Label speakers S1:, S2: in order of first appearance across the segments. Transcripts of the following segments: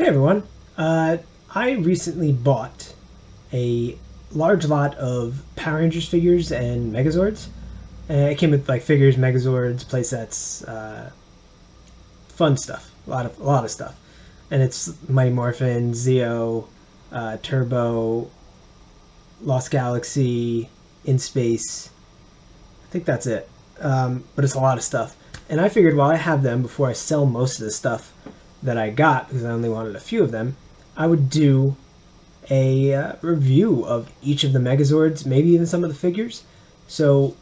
S1: Hey everyone. I recently bought a large lot of Power Rangers figures and Megazords. And it came with like figures, Megazords, playsets, fun stuff. A lot of stuff. And it's Mighty Morphin, Zeo, Turbo, Lost Galaxy, In Space. I think that's it. But it's a lot of stuff. And I figured while I have them, before I sell most of the stuff that I got, because I only wanted a few of them, I would do a review of each of the Megazords, maybe even some of the figures. So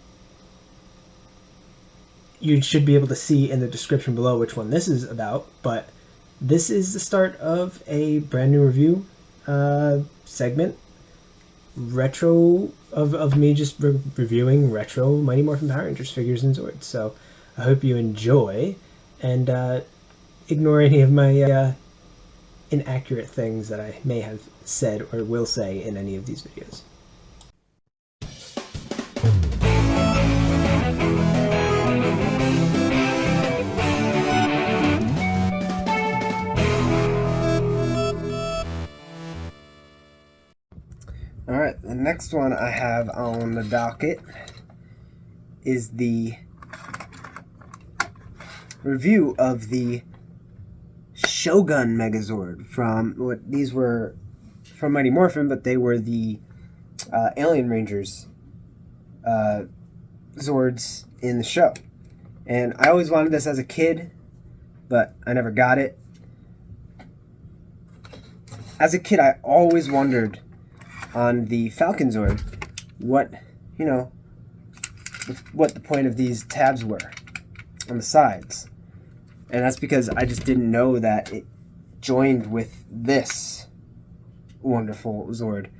S1: you should be able to see in the description below which one this is about. But this is the start of a brand new review segment, retro of me just reviewing retro Mighty Morphin Power Rangers figures and Zords. So I hope you enjoy, and ignore any of my inaccurate things that I may have said or will say in any of these videos. Alright, the next one I have on the docket is the review of the Shogun Megazord from what these were from Mighty Morphin, but they were the Alien Rangers Zords in the show. And I always wanted this as a kid, but I never got it. As a kid, I always wondered on the Falcon Zord what the point of these tabs were on the sides. And that's because I just didn't know that it joined with this wonderful Zord.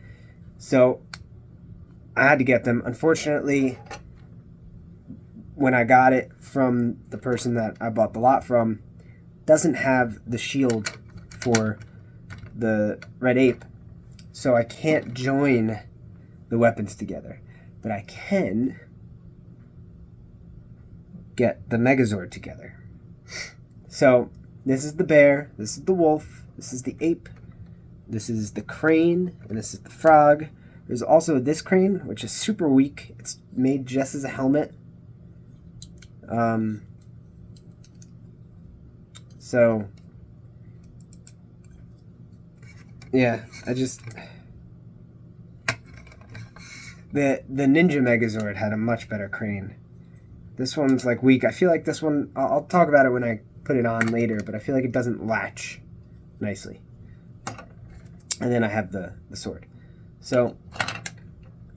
S1: So I had to get them. Unfortunately, when I got it from the person that I bought the lot from, doesn't have the shield for the Red Ape. So I can't join the weapons together. But I can get the Megazord together. So this is the bear, this is the wolf, this is the ape, this is the crane, and this is the frog. There's also this crane, which is super weak. It's made just as a helmet. So yeah, the Ninja Megazord had a much better crane. This one's like weak. I feel like this one, I'll talk about it when I put it on later, but I feel like it doesn't latch nicely. And then I have the sword. So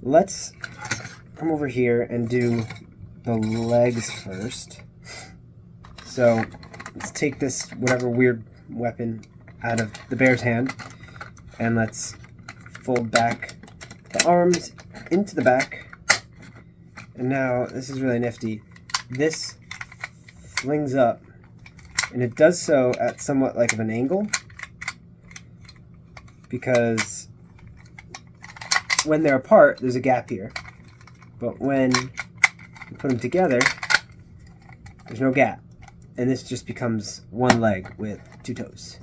S1: let's come over here and do the legs first. So let's take this whatever weird weapon out of the bear's hand, and let's fold back the arms into the back. And now this is really nifty. This flings up, and it does so at somewhat like of an angle, because when they're apart there's a gap here, but when you put them together there's no gap, and this just becomes one leg with two toes.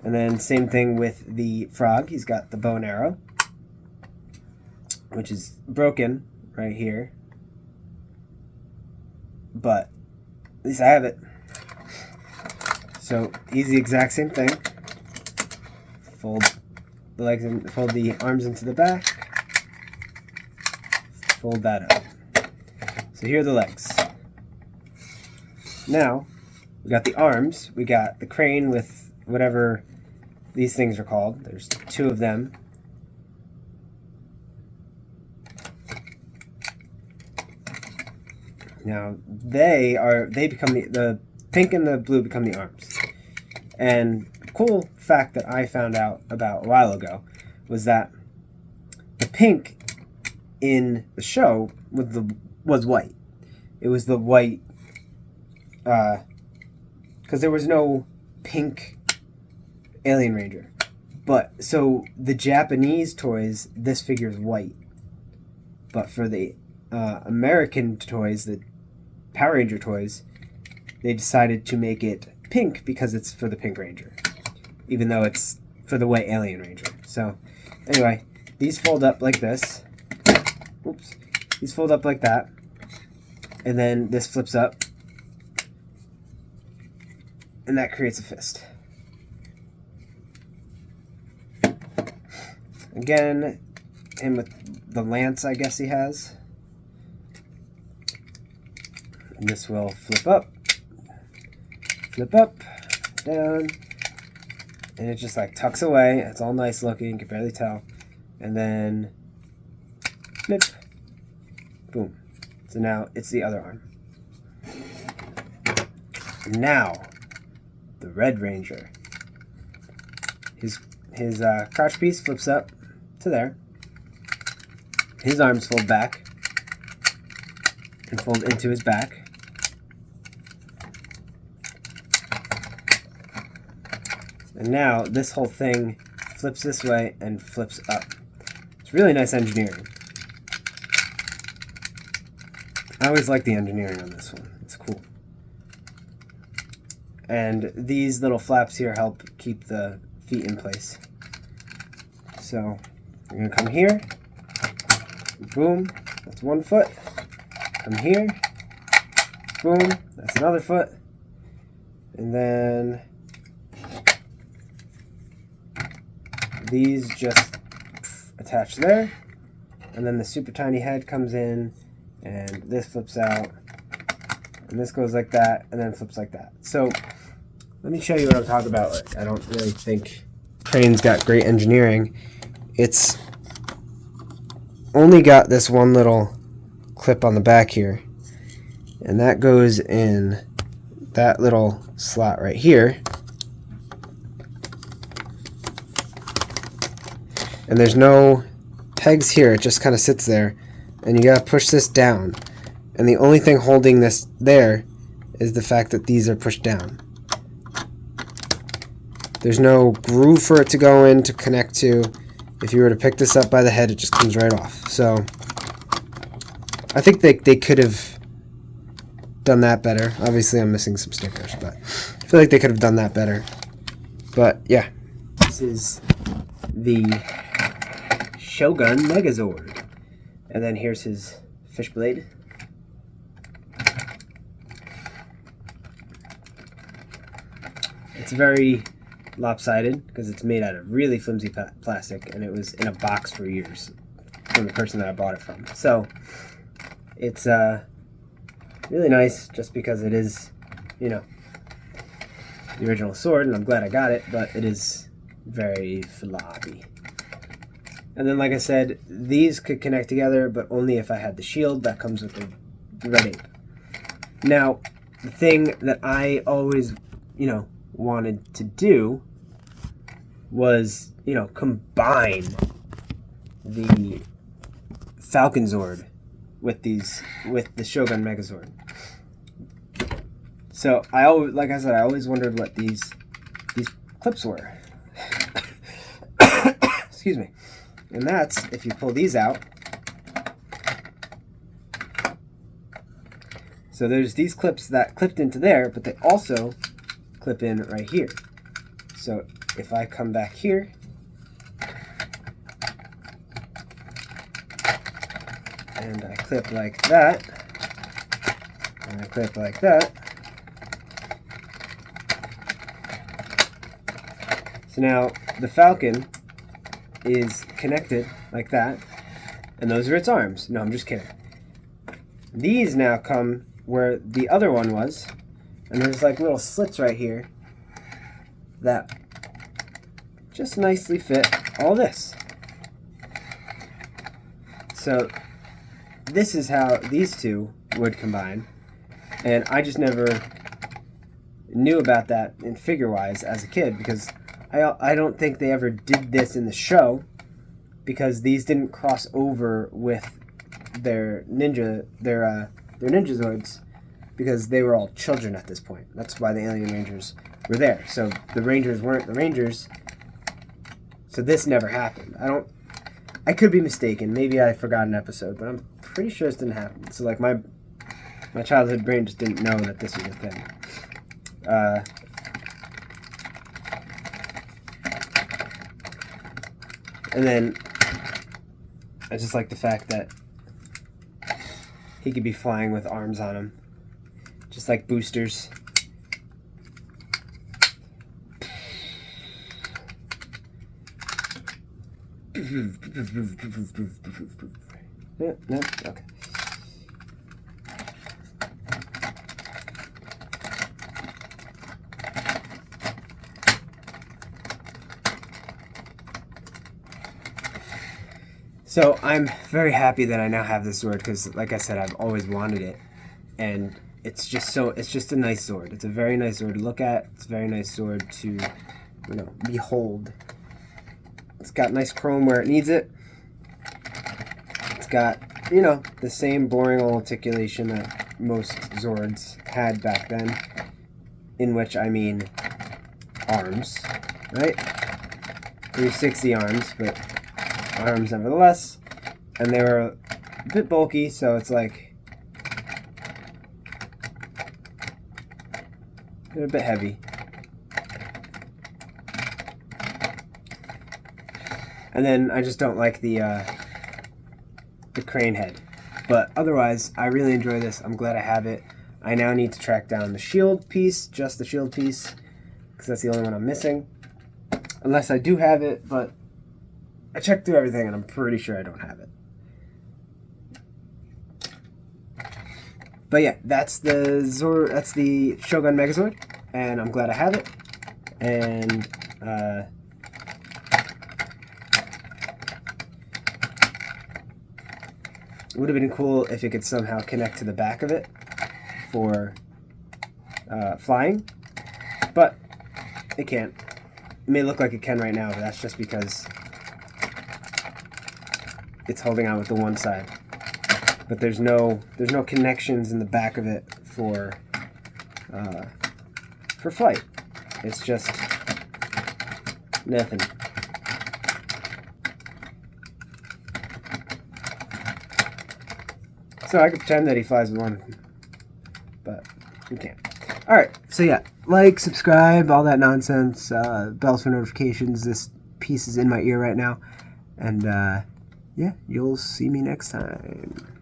S1: And then same thing with the frog. He's got the bow and arrow, which is broken right here, but at least I have it. So he's the exact same thing. Fold the legs and fold the arms into the back. Fold that up. So here are the legs. Now we got the arms. We got the crane with whatever these things are called. There's two of them. Now they become the pink and the blue become the arms. And the cool fact that I found out about a while ago was that the pink in the show was white. It was the white, because there was no pink Alien Ranger. But so the Japanese toys, this figure is white. But for the American toys, the Power Ranger toys, they decided to make it pink because it's for the Pink Ranger, even though it's for the White Alien Ranger. So anyway, these fold up like this. Oops. These fold up like that. And then this flips up. And that creates a fist. Again, him with the lance, I guess he has. And this will flip up, down, and it just like tucks away. It's all nice looking, you can barely tell. And then, snip, boom. So now it's the other arm. Now, the Red Ranger. His crotch piece flips up to there. His arms fold back and fold into his back. And now this whole thing flips this way and flips up. It's really nice engineering. I always like the engineering on this one. It's cool. And these little flaps here help keep the feet in place. So you're going to come here. Boom. That's one foot. Come here. Boom. That's another foot. And then these just attach there. And then the super tiny head comes in. And this flips out. And this goes like that. And then flips like that. So let me show you what I'm talking about. Like, I don't really think Crane's got great engineering. It's only got this one little clip on the back here. And that goes in that little slot right here. And there's no pegs here. It just kind of sits there. And you gotta push this down. And the only thing holding this there is the fact that these are pushed down. There's no groove for it to go in to connect to. If you were to pick this up by the head, it just comes right off. So I think they could have done that better. Obviously, I'm missing some stickers, but I feel like they could have done that better. But yeah, this is the Shogun Megazord. And then here's his fish blade. It's very lopsided because it's made out of really flimsy plastic, and it was in a box for years from the person that I bought it from. So it's really nice just because it is, you know, the original sword, and I'm glad I got it, but it is very floppy. And then, like I said, these could connect together, but only if I had the shield that comes with the red ape. Now, the thing that I always, you know, wanted to do was, you know, combine the Falcon Zord with the Shogun Megazord. So I always, like I said, I always wondered what these clips were. Excuse me. And that's, if you pull these out, so there's these clips that clipped into there, but they also clip in right here. So if I come back here, and I clip like that, and I clip like that, so now the Falcon is connected like that, and those are its arms. No, I'm just kidding. These now come where the other one was, and there's like little slits right here that just nicely fit all this. So this is how these two would combine, and I just never knew about that in figure-wise as a kid, because I don't think they ever did this in the show, because these didn't cross over with their ninja Zords, because they were all children at this point. That's why the Alien Rangers were there. So the Rangers weren't the Rangers. So this never happened. I could be mistaken. Maybe I forgot an episode, but I'm pretty sure this didn't happen. So like my childhood brain just didn't know that this was a thing. And then I just like the fact that he could be flying with arms on him, just like boosters. Yeah, no, okay. So I'm very happy that I now have this sword because, like I said, I've always wanted it, and it's just a nice sword. It's a very nice sword to look at. It's a very nice sword to, behold. It's got nice chrome where it needs it. It's got, the same boring old articulation that most Zords had back then, in which I mean arms, right? 360 arms, but arms nevertheless, and they were a bit bulky, so it's like they're a bit heavy. And then I just don't like the crane head, but otherwise I really enjoy this. I'm glad I have it. I now need to track down the shield piece, just the shield piece, because that's the only one I'm missing, unless I do have it, but I checked through everything and I'm pretty sure I don't have it. But yeah, that's the Shogun Megazord, and I'm glad I have it. And it would have been cool if it could somehow connect to the back of it for flying, but it can't. It may look like it can right now, but that's just because it's holding on with the one side, but there's no connections in the back of it for flight. It's just nothing. So I could pretend that he flies with one, but he can't. All right, so yeah, like, subscribe, all that nonsense. Bells for notifications. This piece is in my ear right now, and yeah, you'll see me next time.